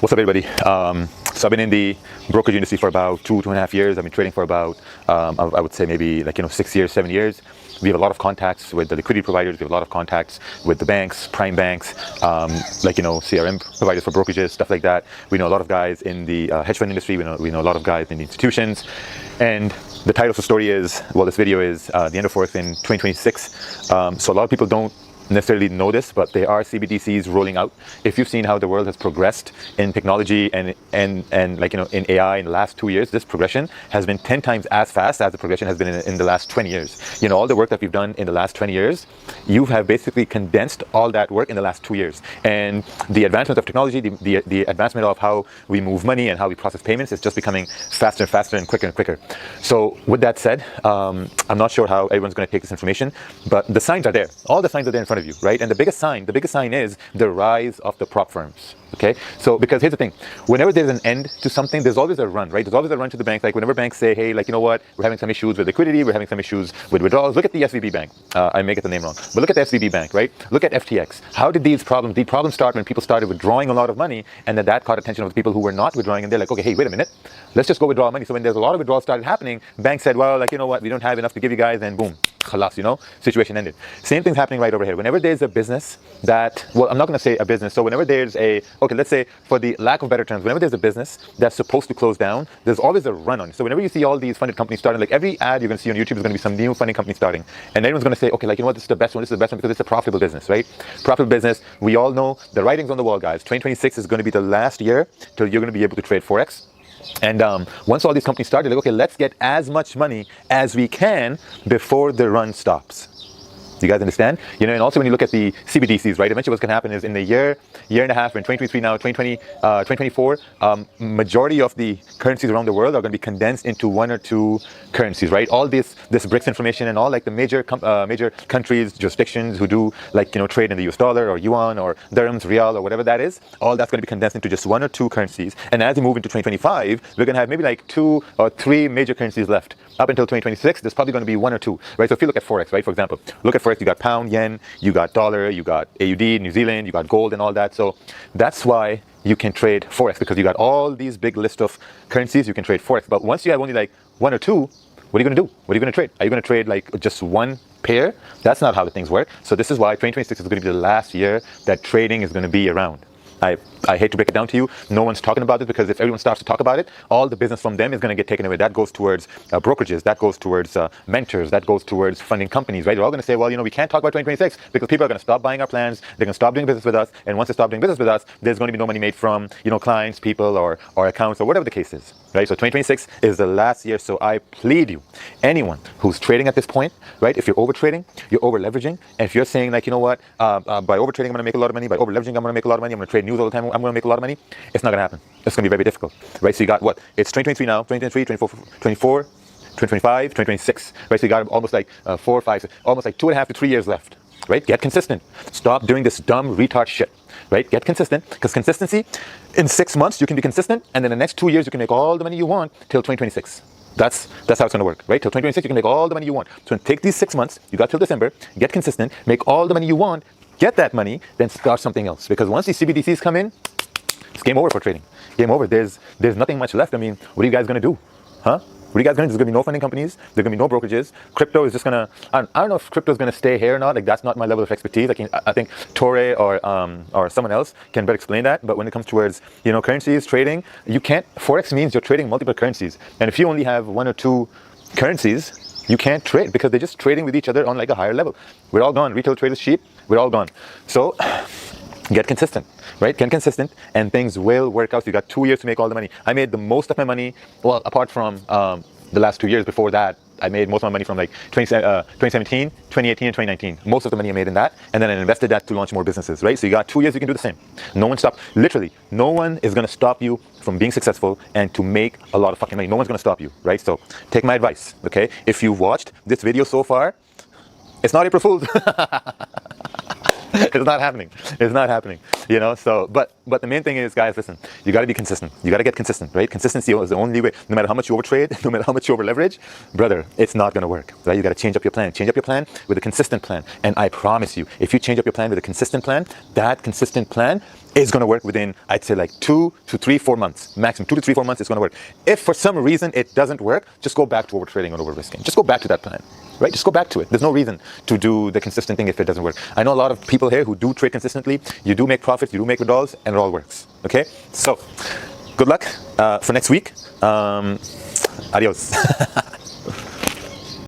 What's up, everybody? So I've been in the brokerage industry for about 2.5 years. I've been trading for about, I would say maybe 6 years, 7 years. We have a lot of contacts with the liquidity providers. We have a lot of contacts with the banks, prime banks, CRM providers for brokerages, stuff like that. We know a lot of guys in the hedge fund industry. We know a lot of guys in the institutions. And the title of the story is, well, this video is the end of Forex in 2026. So a lot of people don't necessarily know this, but there are CBDCs rolling out. If you've seen how the world has progressed in technology and in AI in the last 2 years, this progression has been 10 times as fast as the progression has been in the last 20 years. All the work that we've done in the last 20 years, you have basically condensed all that work in the last 2 years. And the advancement of technology, the advancement of how we move money and how we process payments is just becoming faster and faster and quicker. So with that said, I'm not sure how everyone's going to take this information, but the signs are there. All the signs are there in front of you, right? And the biggest sign is the rise of the prop firms. Okay, so because here's the thing, whenever there's an end to something, there's always a run, right? There's always a run to the bank. Like whenever banks say, hey, you know what, we're having some issues with liquidity, we're having some issues with withdrawals. Look at the SVB bank. I may get the name wrong, but look at the SVB bank, right? Look at FTX. How did these problems start when people started withdrawing a lot of money, and then that caught attention of the people who were not withdrawing, and they're like, okay, hey, wait a minute, let's just go withdraw money. So when there's a lot of withdrawals started happening, banks said, well, you know what, we don't have enough to give you guys, and boom, khalas, situation ended. Same thing's happening right over here. Whenever there's a business that, well, I'm not going to say a business. So whenever there's let's say for the lack of better terms, whenever there's a business that's supposed to close down, there's always a run on it. So whenever you see all these funded companies starting, like every ad you're going to see on YouTube is going to be some new funding company starting. And everyone's going to say, okay, you know what, this is the best one because it's a profitable business, right? Profitable business. We all know the writing's on the wall, guys. 2026 is going to be the last year till you're going to be able to trade Forex. And once all these companies started, like, okay, let's get as much money as we can before the run stops. Do you guys understand? And also when you look at the CBDCs, right? Eventually what's going to happen is in the year and a half, in 2023 now, 2024, majority of the currencies around the world are going to be condensed into one or two currencies, right? All this BRICS information and all the major countries, jurisdictions who do trade in the US dollar or yuan or dirhams, rial or whatever that is, all that's going to be condensed into just one or two currencies. And as we move into 2025, we're going to have maybe 2 or 3 major currencies left. Up until 2026, there's probably going to be 1 or 2, right? So if you look at Forex, right, for example, look at Forex, you got pound, yen, you got dollar, you got AUD, New Zealand, you got gold and all that. So that's why you can trade Forex, because you got all these big list of currencies you can trade Forex. But once you have only 1 or 2, what are you going to do? What are you going to trade? Are you going to trade just one pair? That's not how the things work. So this is why 2026 is going to be the last year that trading is going to be around. I hate to break it down to you. No one's talking about it, because if everyone starts to talk about it, all the business from them is going to get taken away. That goes towards brokerages, that goes towards mentors, that goes towards funding companies, right? They're all going to say, well, we can't talk about 2026 because people are going to stop buying our plans. They're going to stop doing business with us. And once they stop doing business with us, there's going to be no money made from, clients, people, or accounts, or whatever the case is, right? So 2026 is the last year. So I plead you, anyone who's trading at this point, right? If you're over trading, you're over leveraging. And if you're saying you know what, by over trading, I'm going to make a lot of money. By over leveraging, I'm going to make a lot of money. I'm going to trade news all the time. I'm going to make a lot of money. It's not going to happen. It's going to be very difficult, right? So you got what? It's 2023 now, 2023, 2024, 2025, 2026, right? So you got almost 4, 5, almost 2.5 to 3 years left, right? Get consistent. Stop doing this dumb retard shit, right? Get consistent, because consistency, in 6 months, you can be consistent, and then the next 2 years, you can make all the money you want till 2026. That's how it's going to work, right? Till 2026, you can make all the money you want. So take these 6 months, you got till December, get consistent, make all the money you want, get that money, then start something else. Because once these CBDCs come in, it's game over for trading. Game over. There's nothing much left. I mean, what are you guys going to do? Huh? What are you guys going to do? There's going to be no funding companies. There's going to be no brokerages. Crypto is just going to, I don't know if crypto is going to stay here or not. That's not my level of expertise. I think Torre or someone else can better explain that. But when it comes towards, currencies, trading, you can't, Forex means you're trading multiple currencies. And if you only have 1 or 2 currencies, you can't trade, because they're just trading with each other on a higher level. We're all gone. Retail traders sheep. We're all gone. So get consistent, right? Get consistent, and things will work out. So you got 2 years to make all the money. I made the most of my money, well, apart from the last 2 years before that. I made most of my money from 2017, 2018, and 2019. Most of the money I made in that, and then I invested that to launch more businesses, right? So you got 2 years, you can do the same. No one stopped. Literally, no one is going to stop you from being successful and to make a lot of fucking money. No one's going to stop you, right? So take my advice, okay? If you've watched this video so far, it's not April Fool's. It's not happening. It's not happening. So but the main thing is, guys, listen, you got to be consistent. You got to get consistent, right? Consistency is the only way. No matter how much you overtrade, no matter how much you over leverage, brother, it's not going to work, right? You got to change up your plan. Change up your plan with a consistent plan. And I promise you, if you change up your plan with a consistent plan, that consistent plan is going to work within, I'd say, like 2 to 3, 4 months. Maximum 2 to 3, 4 months is going to work. If for some reason it doesn't work, just go back to over trading and over risking. Just go back to that plan, right? Just go back to it. There's no reason to do the consistent thing if it doesn't work. I know a lot of people here who do trade consistently. You do make profits, you do make withdrawals, and it all works. Okay, so good luck for next week. Adios.